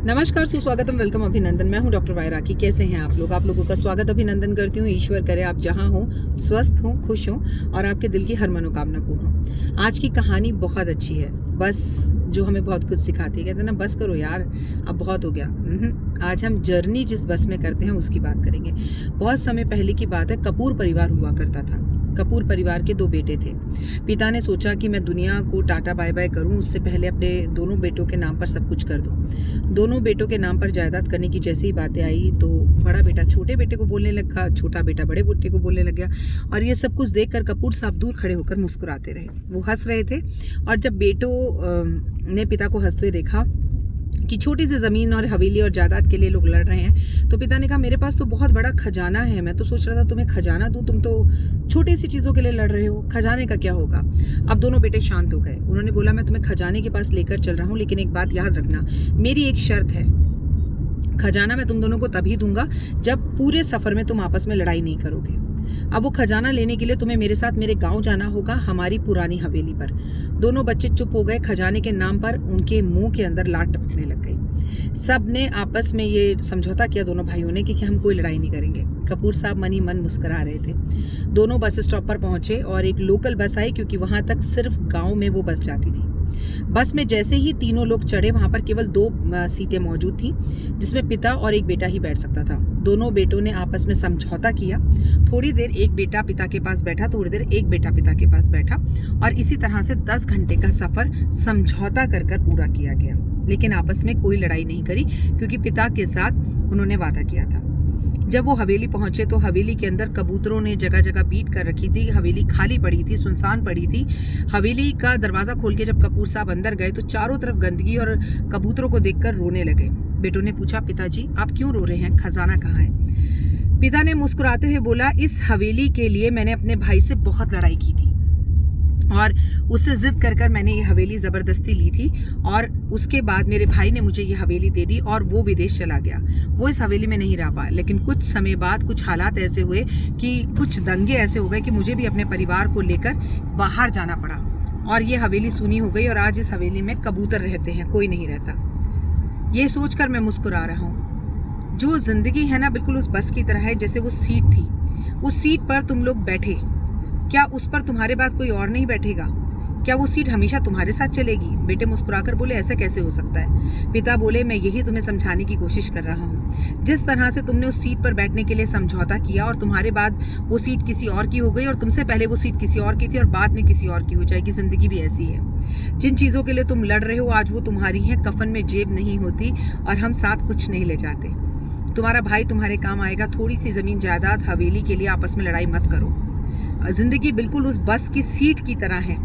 नमस्कार, सुस्वागतम, वेलकम, अभिनंदन। मैं हूं डॉक्टर वाई राखी। कैसे हैं आप लोग? आप लोगों का स्वागत अभिनंदन करती हूं। ईश्वर करे आप जहां हो स्वस्थ हो, खुश हो और आपके दिल की हर मनोकामना पूर्ण हो। आज की कहानी बहुत अच्छी है, बस जो हमें बहुत कुछ सिखाती है। कहते हैं ना, बस करो यार, अब बहुत हो गया। आज हम जर्नी जिस बस में करते हैं उसकी बात करेंगे। बहुत समय पहले की बात है, कपूर परिवार हुआ करता था। कपूर परिवार के 2 बेटे थे। पिता ने सोचा कि मैं दुनिया को टाटा बाय बाय करूं, उससे पहले अपने दोनों बेटों के नाम पर सब कुछ कर दूं। दोनों बेटों के नाम पर जायदाद करने की जैसे ही बातें आई तो बड़ा बेटा छोटे बेटे को बोलने लगा, छोटा बेटा बड़े बेटे को बोलने लग गया। और ये सब कुछ देखकर कपूर साहब दूर खड़े होकर मुस्कुराते रहे। वो हंस रहे थे और जब बेटों ने पिता को हंसते हुए देखा कि छोटी सी ज़मीन और हवेली और जायदाद के लिए लोग लड़ रहे हैं, तो पिता ने कहा, मेरे पास तो बहुत बड़ा खजाना है, मैं तो सोच रहा था तुम्हें खजाना दूं, तुम तो छोटी सी चीज़ों के लिए लड़ रहे हो, खजाने का क्या होगा। अब दोनों बेटे शांत हो गए। उन्होंने बोला, मैं तुम्हें खजाने के पास लेकर चल रहा हूँ, लेकिन एक बात याद रखना, मेरी एक शर्त है। खजाना मैं तुम दोनों को तभी दूंगा जब पूरे सफ़र में तुम आपस में लड़ाई नहीं करोगे। अब वो खजाना लेने के लिए तुम्हें मेरे साथ मेरे गांव जाना होगा, हमारी पुरानी हवेली पर। दोनों बच्चे चुप हो गए। खजाने के नाम पर उनके मुंह के अंदर लाट टपकने लग गई। सब ने आपस में ये समझौता किया, दोनों भाइयों ने, कि हम कोई लड़ाई नहीं करेंगे। कपूर साहब मन ही मन मुस्कुरा रहे थे। दोनों बस स्टॉप पर पहुंचे और एक लोकल बस आई, क्योंकि वहां तक सिर्फ गाँव में वो बस जाती थी। बस में जैसे ही तीनों लोग चढ़े, वहां पर केवल 2 सीटें मौजूद थी, जिसमें पिता और एक बेटा ही बैठ सकता था। दोनों बेटों ने आपस में समझौता किया। थोड़ी देर एक बेटा पिता के पास बैठा, थोड़ी देर एक बेटा पिता के पास बैठा, और इसी तरह से 10 घंटे का सफर समझौता कर पूरा किया गया। लेकिन आपस में कोई लड़ाई नहीं करी, क्योंकि पिता के साथ उन्होंने वादा किया था। जब वो हवेली पहुंचे तो हवेली के अंदर कबूतरों ने जगह जगह बीट कर रखी थी। हवेली खाली पड़ी थी, सुनसान पड़ी थी। हवेली का दरवाजा खोल के जब कपूर साहब अंदर गए तो चारों तरफ गंदगी और कबूतरों को देखकर रोने लगे। बेटों ने पूछा, पिताजी आप क्यों रो रहे हैं, खजाना कहाँ है? पिता ने मुस्कुराते हुए बोला, इस हवेली के लिए मैंने अपने भाई से बहुत लड़ाई की थी और उससे जिद कर मैंने ये हवेली ज़बरदस्ती ली थी, और उसके बाद मेरे भाई ने मुझे ये हवेली दे दी और वो विदेश चला गया। वो इस हवेली में नहीं रह पाया। लेकिन कुछ समय बाद कुछ हालात ऐसे हुए कि कुछ दंगे ऐसे हो गए कि मुझे भी अपने परिवार को लेकर बाहर जाना पड़ा, और ये हवेली सूनी हो गई और आज इस हवेली में कबूतर रहते हैं, कोई नहीं रहता। ये सोचकर मैं मुस्कुरा रहा हूँ। जो जिंदगी है ना, बिल्कुल उस बस की तरह है जैसे वो सीट थी। उस सीट पर तुम लोग बैठे, क्या उस पर तुम्हारे बाद कोई और नहीं बैठेगा? क्या वो सीट हमेशा तुम्हारे साथ चलेगी? बेटे मुस्कुराकर बोले, ऐसा कैसे हो सकता है? पिता बोले, मैं यही तुम्हें समझाने की कोशिश कर रहा हूँ। जिस तरह से तुमने उस सीट पर बैठने के लिए समझौता किया और तुम्हारे बाद वो सीट किसी और की हो गई, और तुमसे पहले वो सीट किसी और की थी और बाद में किसी और की हो जाएगी, जिंदगी भी ऐसी है। जिन चीज़ों के लिए तुम लड़ रहे हो आज वो तुम्हारी हैं। कफन में जेब नहीं होती और हम साथ कुछ नहीं ले जाते। तुम्हारा भाई तुम्हारे काम आएगा। थोड़ी सी ज़मीन जायदाद हवेली के लिए आपस में लड़ाई मत करो। जिंदगी बिल्कुल उस बस की सीट की तरह है,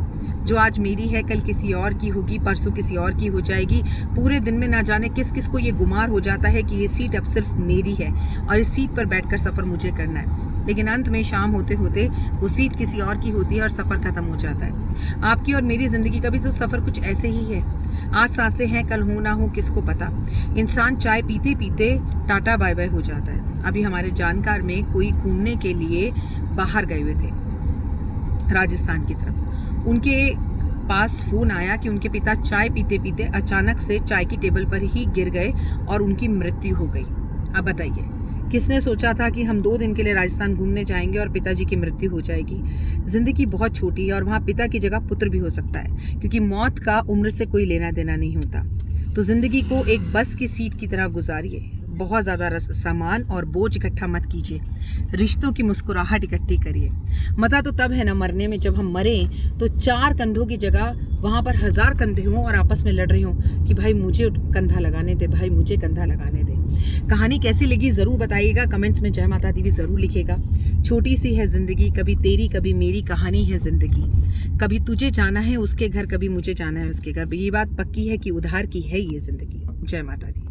जो आज मेरी है, कल किसी और की होगी, परसों किसी और की हो जाएगी। पूरे दिन में ना जाने किस किस को ये गुमार हो जाता है कि ये सीट अब सिर्फ मेरी है और इस सीट पर बैठकर सफ़र मुझे करना है। लेकिन अंत में शाम होते होते वो सीट किसी और की होती है और सफ़र ख़त्म हो जाता है। आपकी और मेरी ज़िंदगी का भी तो सफ़र कुछ ऐसे ही है। आज सांसें हैं, कल हो ना हो किसको पता। इंसान चाय पीते पीते टाटा बाय बाय हो जाता है। अभी हमारे जानकार में कोई घूमने के लिए बाहर गए हुए थे, राजस्थान की तरफ। उनके पास फ़ोन आया कि उनके पिता चाय पीते पीते अचानक से चाय की टेबल पर ही गिर गए और उनकी मृत्यु हो गई। अब बताइए, किसने सोचा था कि हम 2 दिन के लिए राजस्थान घूमने जाएंगे और पिताजी की मृत्यु हो जाएगी? जिंदगी बहुत छोटी है और वहाँ पिता की जगह पुत्र भी हो सकता है, क्योंकि मौत का उम्र से कोई लेना देना नहीं होता। तो जिंदगी को एक बस की सीट की तरह गुजारिए। बहुत ज़्यादा सामान और बोझ इकट्ठा मत कीजिए। रिश्तों की मुस्कुराहट इकट्ठी करिए। मज़ा तो तब है ना मरने में, जब हम मरें तो 4 कंधों की जगह वहाँ पर 1000 कंधे हों और आपस में लड़ रहे हों कि भाई मुझे कंधा लगाने दे, भाई मुझे कंधा लगाने दे। कहानी कैसी लगी ज़रूर बताइएगा, कमेंट्स में जय माता दी भी ज़रूर लिखेगा। छोटी सी है ज़िंदगी, कभी तेरी कभी मेरी कहानी है ज़िंदगी। कभी तुझे जाना है उसके घर, कभी मुझे जाना है उसके घर। ये बात पक्की है कि उधार की है ये ज़िंदगी। जय माता दी।